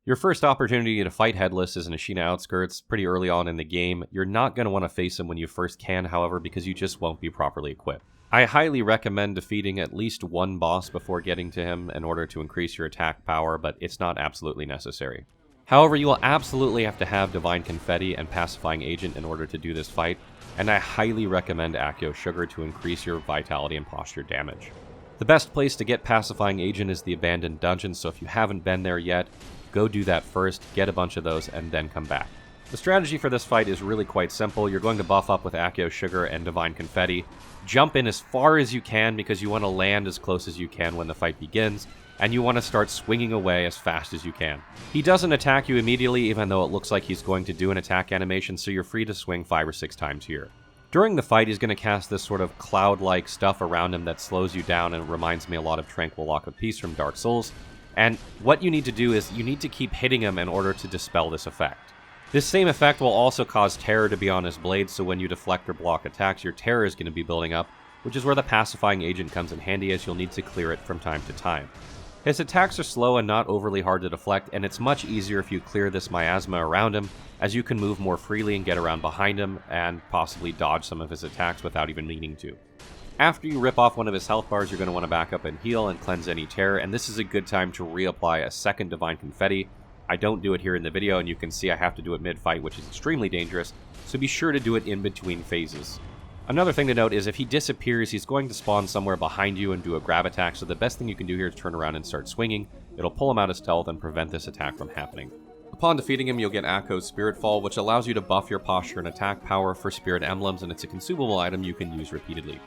Your first opportunity to fight Headless is in Ashina Outskirts, pretty early on in the game. You're not going to want to face him when you first can, however, because you just won't be properly equipped. I highly recommend defeating at least one boss before getting to him in order to increase your attack power, but it's not absolutely necessary. However, you will absolutely have to have Divine Confetti and Pacifying Agent in order to do this fight, and I highly recommend Accio Sugar to increase your vitality and posture damage. The best place to get Pacifying Agent is the Abandoned Dungeon, so if you haven't been there yet, go do that first, get a bunch of those, and then come back. The strategy for this fight is really quite simple. You're going to buff up with Accio Sugar and Divine Confetti. Jump in as far as you can because you want to land as close as you can when the fight begins, and you want to start swinging away as fast as you can. He doesn't attack you immediately, even though it looks like he's going to do an attack animation, so you're free to swing 5 or 6 times here. During the fight, he's going to cast this sort of cloud-like stuff around him that slows you down and reminds me a lot of Tranquil Lock of Peace from Dark Souls. And what you need to do is you need to keep hitting him in order to dispel this effect. This same effect will also cause terror to be on his blade, so when you deflect or block attacks, your terror is going to be building up, which is where the Pacifying Agent comes in handy, as you'll need to clear it from time to time. His attacks are slow and not overly hard to deflect, and it's much easier if you clear this miasma around him, as you can move more freely and get around behind him, and possibly dodge some of his attacks without even meaning to. After you rip off one of his health bars, you're going to want to back up and heal and cleanse any terror, and this is a good time to reapply a second Divine Confetti. I don't do it here in the video, and you can see I have to do it mid-fight, which is extremely dangerous, so be sure to do it in between phases. Another thing to note is if he disappears, he's going to spawn somewhere behind you and do a grab attack, so the best thing you can do here is turn around and start swinging. It'll pull him out of stealth and prevent this attack from happening. Upon defeating him, you'll get Akko's Spirit Fall, which allows you to buff your posture and attack power for Spirit Emblems, and it's a consumable item you can use repeatedly.